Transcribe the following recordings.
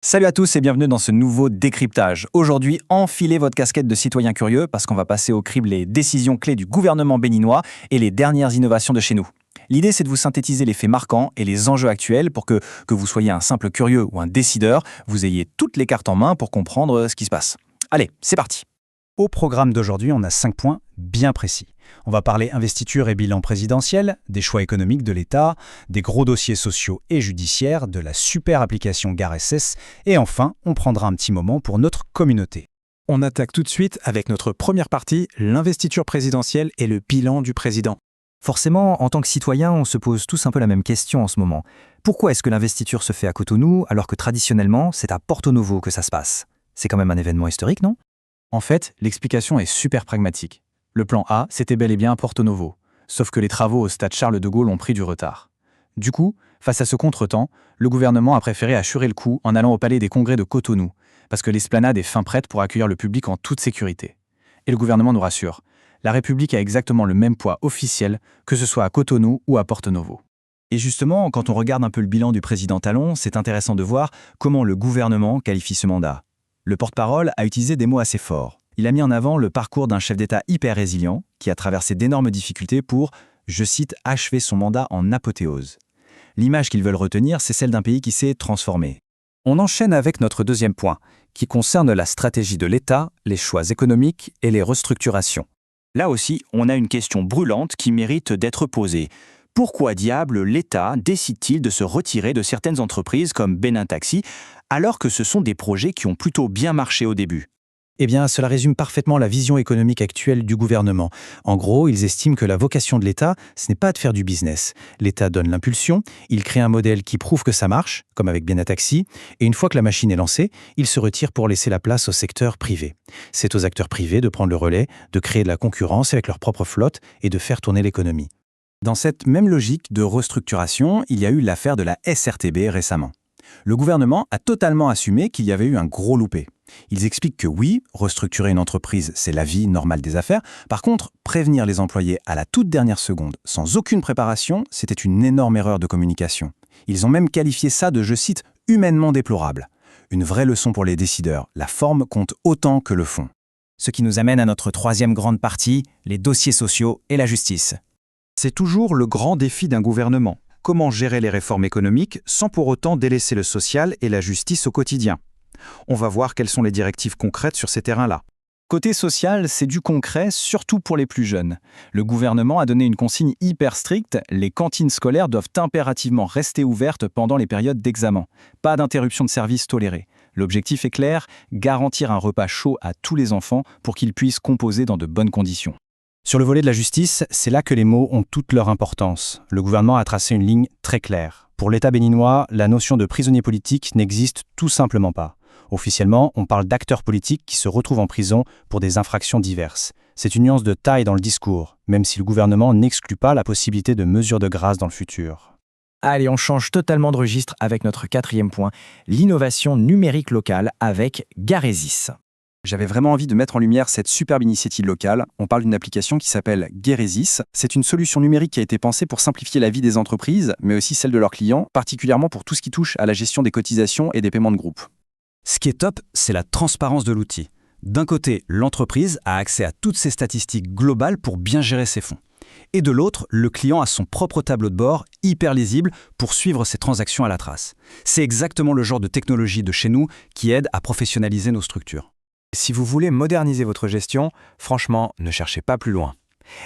Salut à tous et bienvenue dans ce nouveau décryptage. Aujourd'hui, enfilez votre casquette de citoyen curieux parce qu'on va passer au crible les décisions clés du gouvernement béninois et les dernières innovations de chez nous. L'idée, c'est de vous synthétiser les faits marquants et les enjeux actuels pour que vous soyez un simple curieux ou un décideur, vous ayez toutes les cartes en main pour comprendre ce qui se passe. Allez, c'est parti. Au programme d'aujourd'hui, on a 5 points bien précis. On va parler investiture et bilan présidentiel, des choix économiques de l'État, des gros dossiers sociaux et judiciaires, de la super application GareSS, et enfin, on prendra un petit moment pour notre communauté. On attaque tout de suite avec notre première partie, l'investiture présidentielle et le bilan du président. Forcément, en tant que citoyen, on se pose tous un peu la même question en ce moment. Pourquoi est-ce que l'investiture se fait à Cotonou alors que traditionnellement, c'est à Porto Novo que ça se passe? C'est quand même un événement historique, non? En fait, l'explication est super pragmatique. Le plan A, c'était bel et bien Porto Novo, sauf que les travaux au stade Charles de Gaulle ont pris du retard. Du coup, face à ce contretemps, le gouvernement a préféré assurer le coup en allant au palais des congrès de Cotonou, parce que l'esplanade est fin prête pour accueillir le public en toute sécurité. Et le gouvernement nous rassure, la République a exactement le même poids officiel, que ce soit à Cotonou ou à Porto Novo. Et justement, quand on regarde un peu le bilan du président Talon, c'est intéressant de voir comment le gouvernement qualifie ce mandat. Le porte-parole a utilisé des mots assez forts. Il a mis en avant le parcours d'un chef d'État hyper résilient qui a traversé d'énormes difficultés pour, je cite, achever son mandat en apothéose. L'image qu'ils veulent retenir, c'est celle d'un pays qui s'est transformé. On enchaîne avec notre deuxième point, qui concerne la stratégie de l'État, les choix économiques et les restructurations. Là aussi, on a une question brûlante qui mérite d'être posée. Pourquoi diable l'État décide-t-il de se retirer de certaines entreprises comme Benin Taxi, alors que ce sont des projets qui ont plutôt bien marché au début ? Eh bien, cela résume parfaitement la vision économique actuelle du gouvernement. En gros, ils estiment que la vocation de l'État, ce n'est pas de faire du business. L'État donne l'impulsion, il crée un modèle qui prouve que ça marche, comme avec Benin Taxi, et une fois que la machine est lancée, il se retire pour laisser la place au secteur privé. C'est aux acteurs privés de prendre le relais, de créer de la concurrence avec leur propre flotte et de faire tourner l'économie. Dans cette même logique de restructuration, il y a eu l'affaire de la SRTB récemment. Le gouvernement a totalement assumé qu'il y avait eu un gros loupé. Ils expliquent que oui, restructurer une entreprise, c'est la vie normale des affaires. Par contre, prévenir les employés à la toute dernière seconde, sans aucune préparation, c'était une énorme erreur de communication. Ils ont même qualifié ça de, je cite, humainement déplorable. Une vraie leçon pour les décideurs, la forme compte autant que le fond. Ce qui nous amène à notre troisième grande partie, les dossiers sociaux et la justice. C'est toujours le grand défi d'un gouvernement. Comment gérer les réformes économiques sans pour autant délaisser le social et la justice au quotidien? On va voir quelles sont les directives concrètes sur ces terrains-là. Côté social, c'est du concret, surtout pour les plus jeunes. Le gouvernement a donné une consigne hyper stricte, les cantines scolaires doivent impérativement rester ouvertes pendant les périodes d'examen. Pas d'interruption de service tolérée. L'objectif est clair, garantir un repas chaud à tous les enfants pour qu'ils puissent composer dans de bonnes conditions. Sur le volet de la justice, c'est là que les mots ont toute leur importance. Le gouvernement a tracé une ligne très claire. Pour l'État béninois, la notion de prisonnier politique n'existe tout simplement pas. Officiellement, on parle d'acteurs politiques qui se retrouvent en prison pour des infractions diverses. C'est une nuance de taille dans le discours, même si le gouvernement n'exclut pas la possibilité de mesures de grâce dans le futur. Allez, on change totalement de registre avec notre quatrième point, l'innovation numérique locale avec GareSys. J'avais vraiment envie de mettre en lumière cette superbe initiative locale. On parle d'une application qui s'appelle GareSys. C'est une solution numérique qui a été pensée pour simplifier la vie des entreprises, mais aussi celle de leurs clients, particulièrement pour tout ce qui touche à la gestion des cotisations et des paiements de groupe. Ce qui est top, c'est la transparence de l'outil. D'un côté, l'entreprise a accès à toutes ses statistiques globales pour bien gérer ses fonds. Et de l'autre, le client a son propre tableau de bord, hyper lisible, pour suivre ses transactions à la trace. C'est exactement le genre de technologie de chez nous qui aide à professionnaliser nos structures. Si vous voulez moderniser votre gestion, franchement, ne cherchez pas plus loin.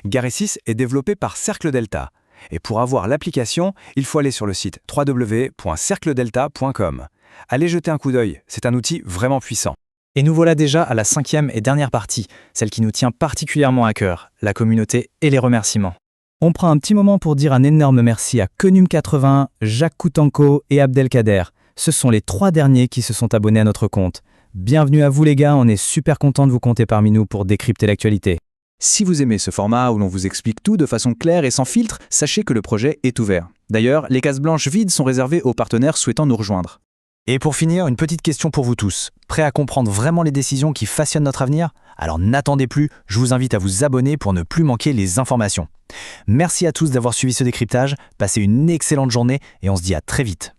GareSys est développé par Cercle Delta. Et pour avoir l'application, il faut aller sur le site www.cercledelta.com. Allez jeter un coup d'œil, c'est un outil vraiment puissant. Et nous voilà déjà à la cinquième et dernière partie, celle qui nous tient particulièrement à cœur, la communauté et les remerciements. On prend un petit moment pour dire un énorme merci à Kenum81, Jacques Koutanko et Abdelkader. Ce sont les 3 derniers qui se sont abonnés à notre compte. Bienvenue à vous les gars, on est super content de vous compter parmi nous pour décrypter l'actualité. Si vous aimez ce format où l'on vous explique tout de façon claire et sans filtre, sachez que le projet est ouvert. D'ailleurs, les cases blanches vides sont réservées aux partenaires souhaitant nous rejoindre. Et pour finir, une petite question pour vous tous. Prêts à comprendre vraiment les décisions qui façonnent notre avenir? Alors n'attendez plus, je vous invite à vous abonner pour ne plus manquer les informations. Merci à tous d'avoir suivi ce décryptage, passez une excellente journée et on se dit à très vite.